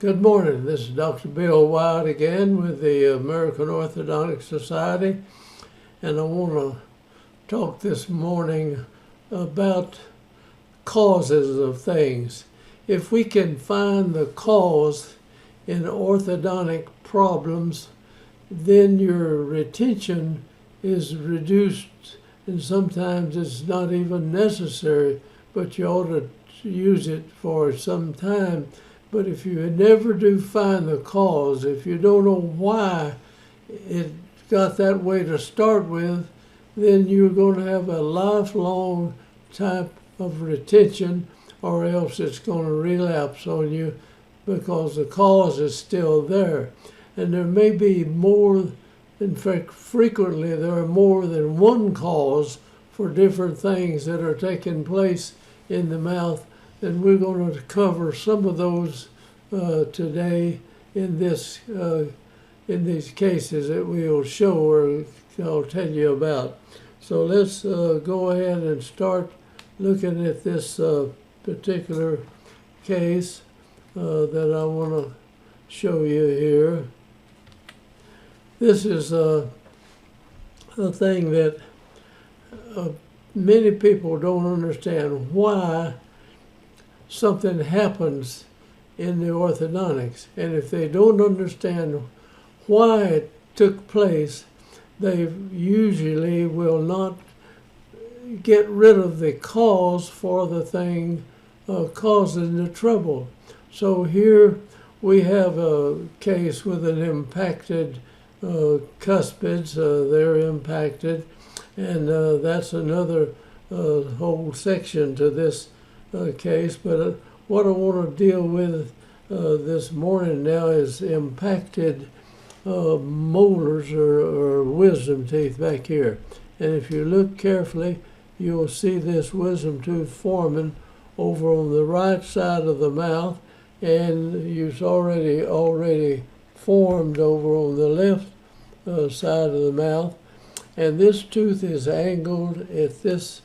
Good morning. This is Dr. Bill Wyatt again with the American Orthodontic Society, and I want to talk this morning about causes of things. If we can find the cause in orthodontic problems, then your retention is reduced, and sometimes it's not even necessary, but you ought to use it for some time. But if you never do find the cause, if you don't know why it got that way to start with, then you're going to have a lifelong type of retention, or else it's going to relapse on you because the cause is still there. And there may be more, in fact, frequently there are more than one cause for different things that are taking place in the mouth. And we're going to cover some of those today in these cases that we'll show or I'll tell you about. So let's go ahead and start looking at this particular case that I want to show you here. This is a thing that many people don't understand why something happens in the orthodontics. And if they don't understand why it took place, they usually will not get rid of the cause for the thing causing the trouble. So here we have a case with an impacted cuspids. They're impacted, and that's another whole section to this case. But what I want to deal with this morning now is impacted molars or wisdom teeth back here. And if you look carefully, you'll see this wisdom tooth forming over on the right side of the mouth, and it's already formed over on the left side of the mouth. And this tooth is angled at this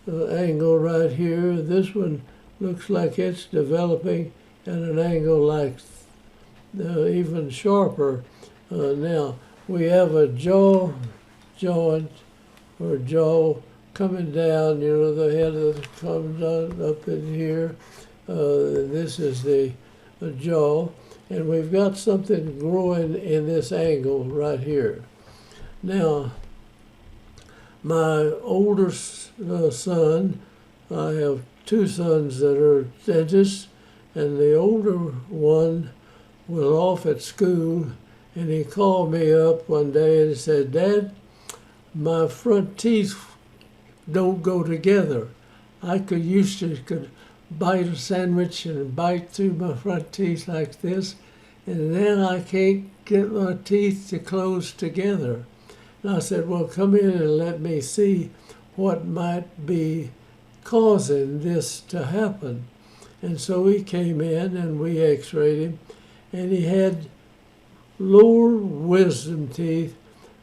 angle right here. This one looks like it's developing at an angle like even sharper. Now we have a jaw joint or jaw coming down, the head of it comes up in here. This is the jaw, and we've got something growing in this angle right here. Now, my older son, I have two sons that are dentists, and the older one was off at school, and he called me up one day and said, "Dad, my front teeth don't go together. I could bite a sandwich and bite through my front teeth like this, and then I can't get my teeth to close together." And I said, "Well, come in and let me see what might be causing this to happen." And so he came in and we x-rayed him, and he had lower wisdom teeth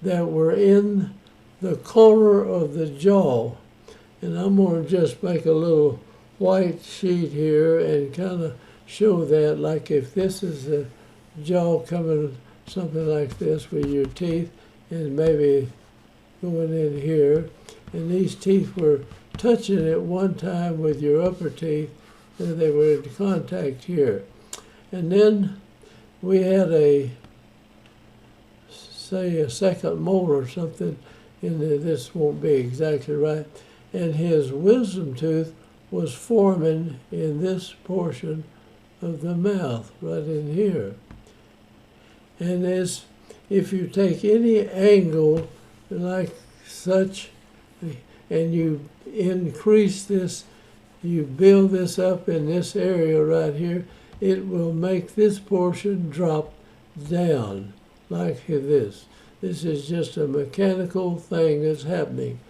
that were in the corner of the jaw. And I'm going to just make a little white sheet here and kind of show that, like if this is the jaw coming something like this with your teeth and maybe going in here, and these teeth were touching at one time with your upper teeth, and they were in contact here. And then we had say a second molar or something in this won't be exactly right, and his wisdom tooth was forming in this portion of the mouth right in here. And if you take any angle like such and you increase this, you build this up in this area right here, it will make this portion drop down like this. This is just a mechanical thing that's happening.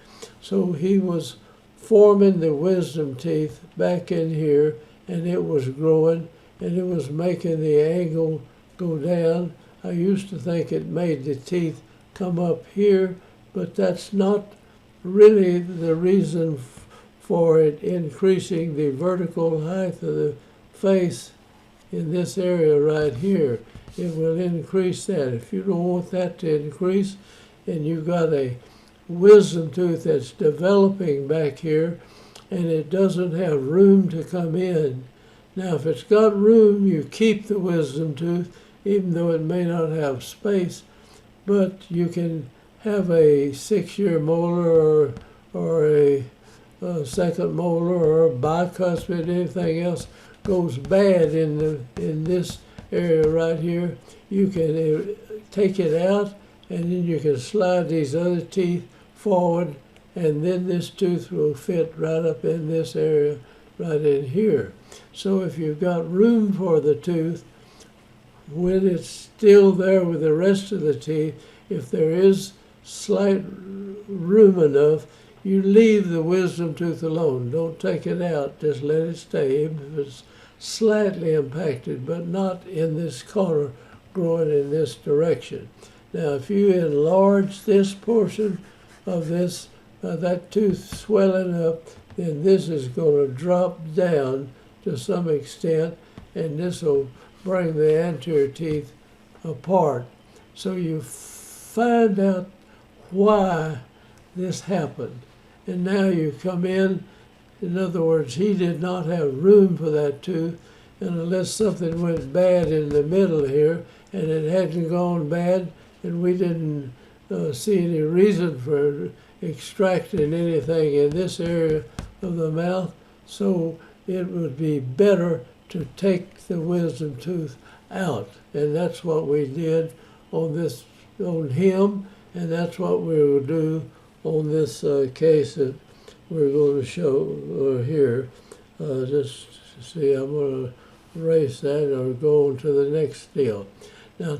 So he was forming the wisdom teeth back in here, and it was growing, and it was making the angle go down. I used to think it made the teeth come up here, but that's not really the reason for it increasing the vertical height of the face in this area right here, it will increase that. If you don't want that to increase, and you've got a wisdom tooth that's developing back here, and it doesn't have room to come in. Now, if it's got room, you keep the wisdom tooth, even though it may not have space, but you can have a 6-year molar or a second molar or a bicuspid, anything else goes bad in this area right here, you can take it out, and then you can slide these other teeth forward, and then this tooth will fit right up in this area right in here. So if you've got room for the tooth, when it's still there with the rest of the teeth, if there is slight room enough, you leave the wisdom tooth alone. Don't take it out, just let it stay. If it's slightly impacted, but not in this corner, growing in this direction. Now, if you enlarge this portion of this, that tooth swelling up, then this is going to drop down to some extent, and this will bring the anterior teeth apart. So you find out why this happened. And now you come in other words, he did not have room for that tooth, and unless something went bad in the middle here, and it hadn't gone bad, and we didn't see any reason for extracting anything in this area of the mouth, so it would be better to take the wisdom tooth out. And that's what we did on him, and that's what we will do on this case that we're going to show here. Just see, I'm going to erase that or go on to the next deal. Now,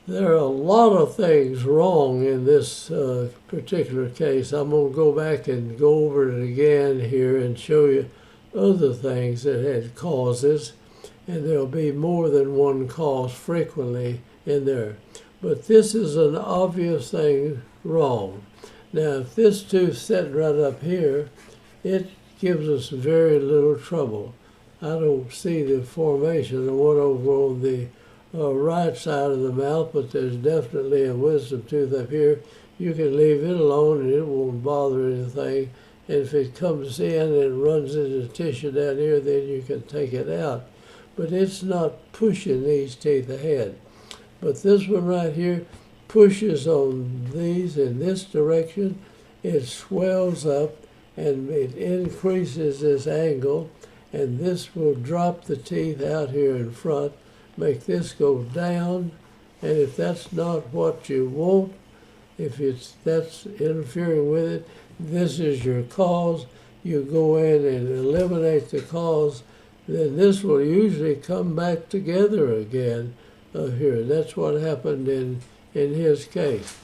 there are a lot of things wrong in this particular case. I'm going to go back and go over it again here and show you other things that had causes, and there'll be more than one cause frequently in there. But this is an obvious thing wrong. Now, if this tooth set right up here, it gives us very little trouble. I don't see the formation of one over on the right side of the mouth, but there's definitely a wisdom tooth up here. You can leave it alone and it won't bother anything. And if it comes in and runs into tissue down here, then you can take it out. But it's not pushing these teeth ahead. But this one right here pushes on these in this direction. It swells up and it increases this angle, and this will drop the teeth out here in front, make this go down. And if that's not what you want, if that's interfering with it, this is your cause. You go in and eliminate the cause, then this will usually come back together again here. That's what happened in his case.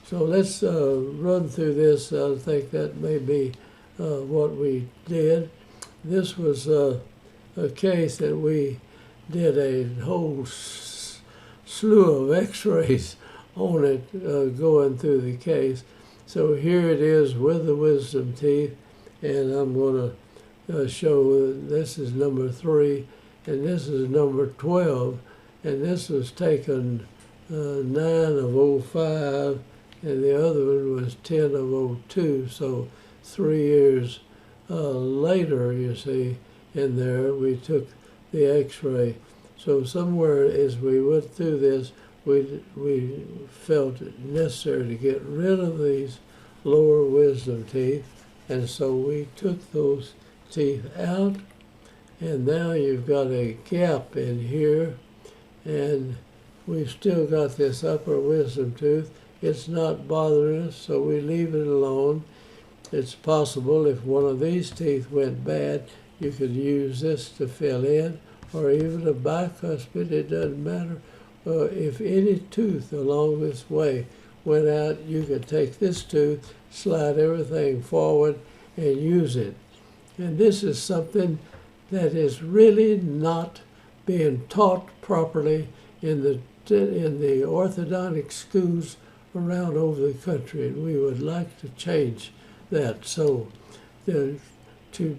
So let's run through this. I think that may be what we did. This was a case that we did a whole slew of x-rays on it going through the case. So here it is with the wisdom teeth, and I'm going to show this is number 3, and this is number 12, and this was taken 9 of 05, and the other one was 10 of 02, so 3 years later, you see, in there, we took the x-ray. So somewhere as we went through this, we felt it necessary to get rid of these lower wisdom teeth, and so we took those teeth out, and now you've got a gap in here, and we've still got this upper wisdom tooth. It's not bothering us, so we leave it alone. It's possible if one of these teeth went bad, you could use this to fill in, or even a bicuspid, it doesn't matter. If any tooth along this way went out, you could take this tooth, slide everything forward, and use it. And this is something that is really not being taught properly in the orthodontic schools around over the country, and we would like to change that. So to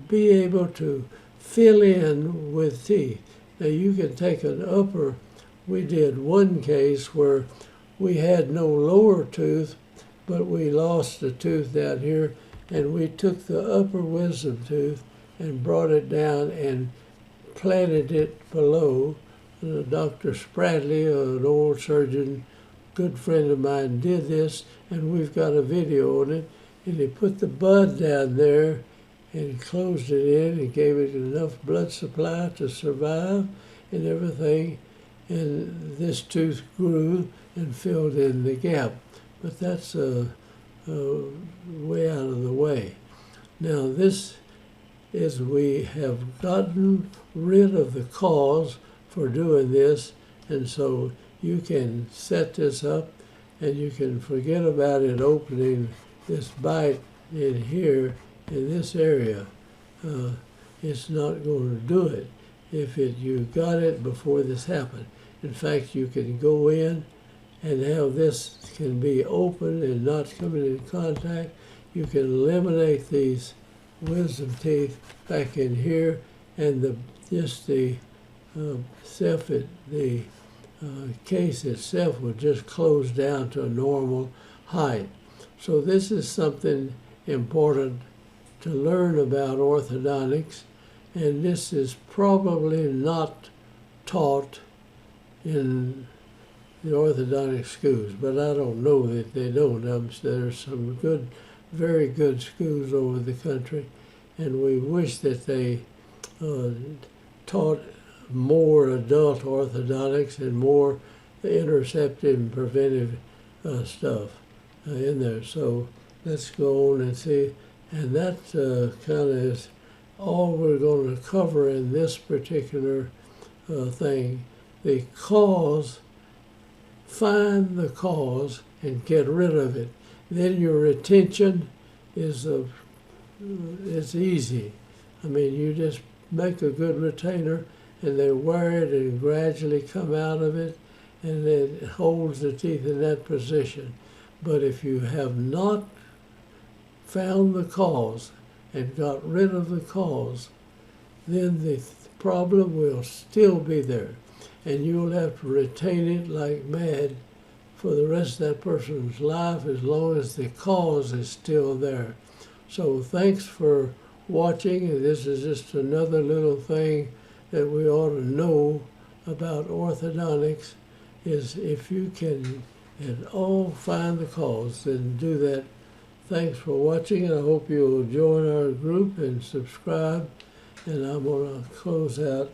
be able to fill in with teeth, Now you can take an upper. We did one case where we had no lower tooth, but we lost a tooth down here, and we took the upper wisdom tooth and brought it down and planted it below. Dr. Spradley, an old surgeon, good friend of mine, did this, and we've got a video on it. And he put the bud down there and closed it in and gave it enough blood supply to survive and everything. And this tooth grew and filled in the gap. But that's way out of the way. Now this is, we have gotten rid of the cause for doing this, and so you can set this up and you can forget about it opening this bite in here in this area. It's not going to do it if you got it before this happened. In fact, you can go in and have this can be open and not coming in contact. You can eliminate these wisdom teeth back in here, and the case itself will just close down to a normal height. So this is something important to learn about orthodontics, and this is probably not taught in the orthodontic schools, but I don't know that they don't. There's some good, very good schools over the country, and we wish that they taught more adult orthodontics and more interceptive and preventive stuff in there. So let's go on and see. And that kind of is all we're going to cover in this particular thing. The cause, find the cause and get rid of it. Then your retention is it's easy. I mean, you just make a good retainer and they wear it and gradually come out of it, and it holds the teeth in that position. But if you have not found the cause and got rid of the cause, then the problem will still be there, and you'll have to retain it like mad for the rest of that person's life as long as the cause is still there. So thanks for watching. This is just another little thing that we ought to know about orthodontics, is if you can at all find the cause, then do that. Thanks for watching, and I hope you'll join our group and subscribe. And I'm going to close out